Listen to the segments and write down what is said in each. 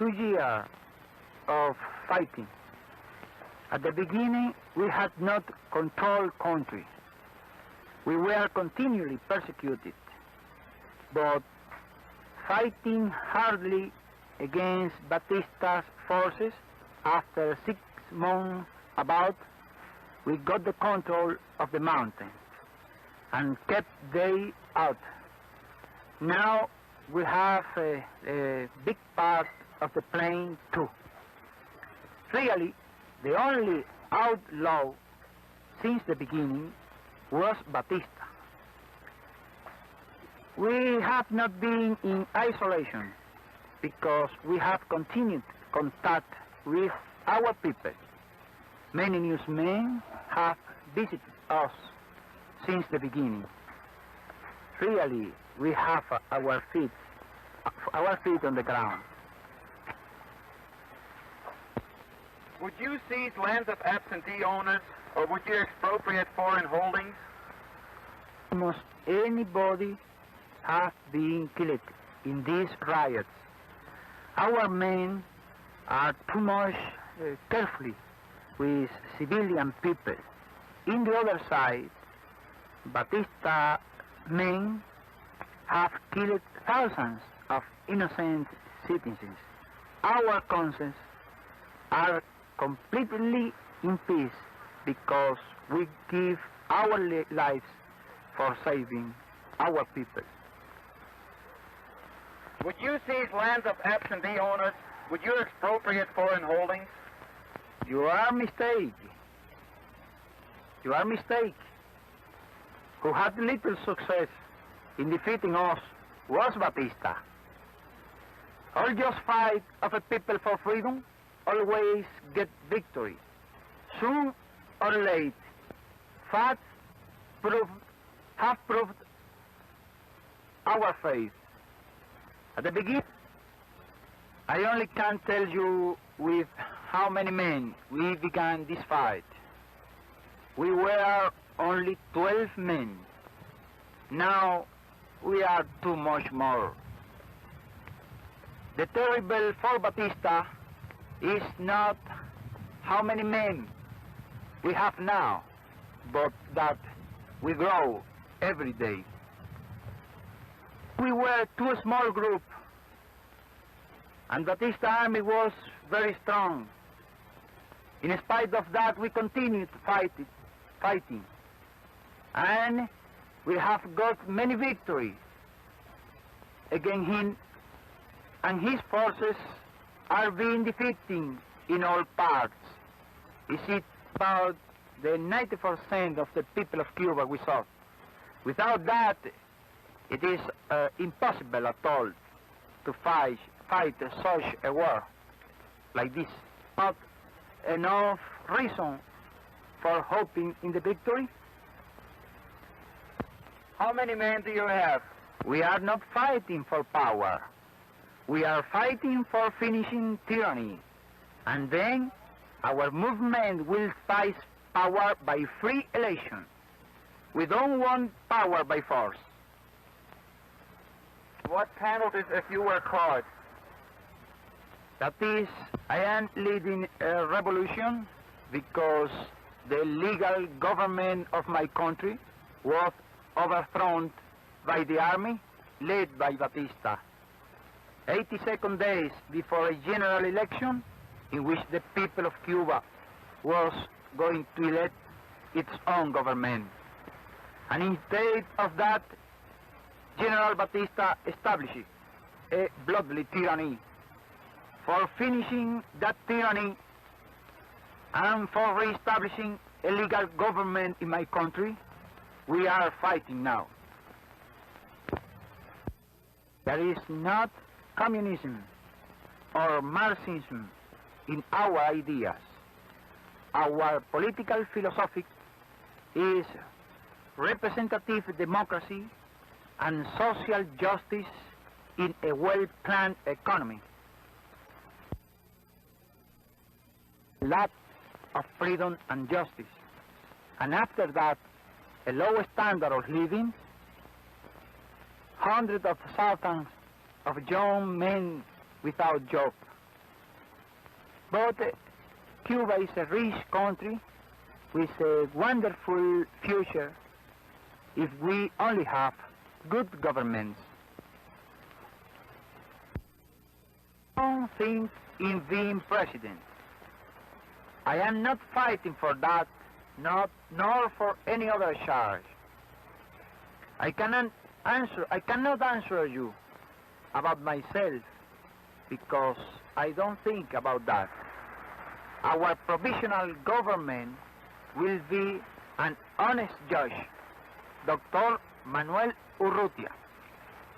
2 years of fighting. At the beginning, we had not controlled country. We were continually persecuted, but fighting hardly against Batista's forces, after 6 months about, we got the control of the mountain and kept they out. Now we have a big part of the plain too. Really, the only outlaw since the beginning was Batista. We have not been in isolation because we have continued contact with our people. Many newsmen have visited us since the beginning. Really, we have our feet on the ground. Would you seize lands of absentee owners, or would you expropriate foreign holdings? Almost anybody has been killed in these riots. Our men are too much carefully with civilian people. In the other side, Batista men have killed thousands of innocent citizens. Our consciences are completely in peace because we give our lives for saving our people. Would you seize lands of absentee owners? Would you expropriate foreign holdings? You are mistaken. You are mistaken. Who had little success in defeating us was Batista. All just fight of a people for freedom always get victory. Soon or late, facts have proved our faith. At the beginning, I only can tell you with how many men we began this fight. We were only 12 men. Now we are too much more. The terrible for Batista is not how many men we have now, but that we grow every day. We were too small group, and Batista's army was very strong. In spite of that, we continued fighting, and we have got many victories against him, and his forces are being defeated in all parts. Is it about the 90% of the people of Cuba we saw? Without that, it is impossible at all to fight such a war like this. Not enough reason for hoping in the victory? How many men do you have? We are not fighting for power. We are fighting for finishing tyranny. And then our movement will seize power by free election. We don't want power by force. What penalties if you were caught? That is, I am leading a revolution because the legal government of my country was overthrown by the army led by Batista. 82 days before a general election in which the people of Cuba was going to elect its own government. And instead of that, General Batista established a bloody tyranny. For finishing that tyranny and for re-establishing a legal government in my country, we are fighting now. There is not communism or Marxism in our ideas. Our political philosophy is representative democracy and social justice in a well-planned economy. Lot of freedom and justice. And after that, a low standard of living, hundreds of thousands of young men without job, But Cuba is a rich country with a wonderful future if we only have good governments. I don't think in being president. I am not fighting for that, nor for any other charge. I cannot answer you about myself because I don't think about that. Our provisional government will be an honest judge, Dr. Manuel Urrutia,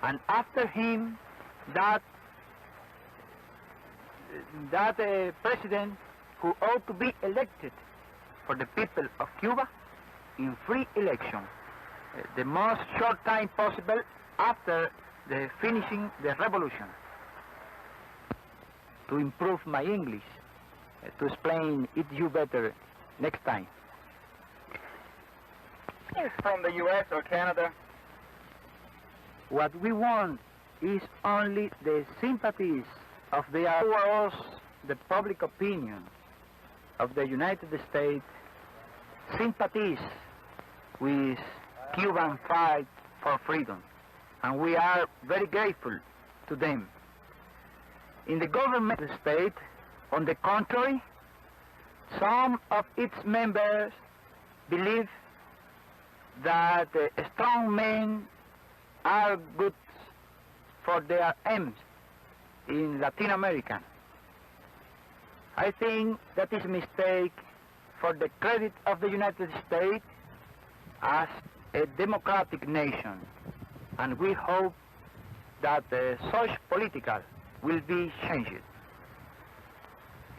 and after him that president who ought to be elected for the people of Cuba in free election, the most short time possible after the finishing the revolution. To improve my English, to explain it you better next time. From the U.S. or Canada? What we want is only the sympathies of the ours, the public opinion of the United States, sympathies with Cuban fight for freedom, and we are very grateful to them. In the government of the state, on the contrary, some of its members believe that strong men are good for their aims in Latin America. I think that is a mistake for the credit of the United States as a democratic nation, and we hope that such political will be changed.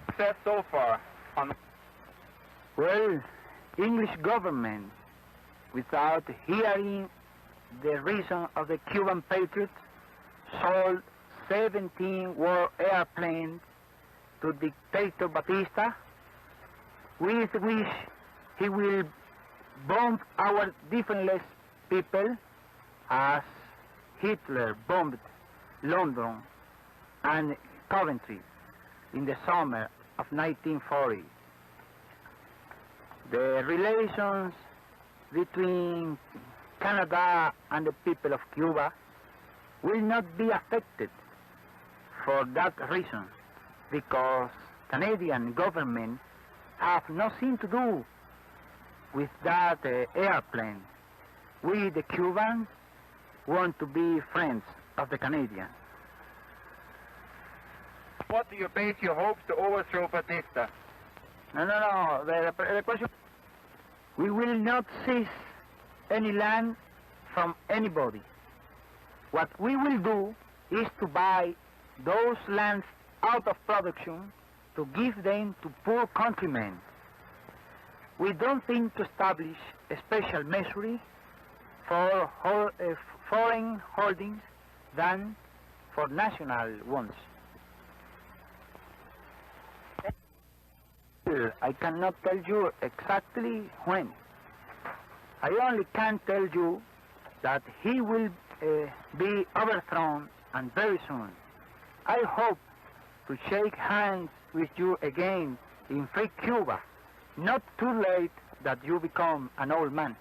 Success so far on. Well, English government, without hearing the reason of the Cuban patriots, sold 17 war airplanes to dictator Batista, with which he will bomb our defenseless people as Hitler bombed London and Coventry in the summer of 1940. The relations between Canada and the people of Cuba will not be affected for that reason, because Canadian government have nothing to do with that airplane. We, the Cubans, want to be friends of the Canadians. What do you base your hopes to overthrow Batista? No. The question. We will not seize any land from anybody. What we will do is to buy those lands out of production to give them to poor countrymen. We don't think to establish a special measure for foreign holdings than for national ones. I cannot tell you exactly when. I only can tell you that he will be overthrown, and very soon. I hope to shake hands with you again in free Cuba, not too late that you become an old man.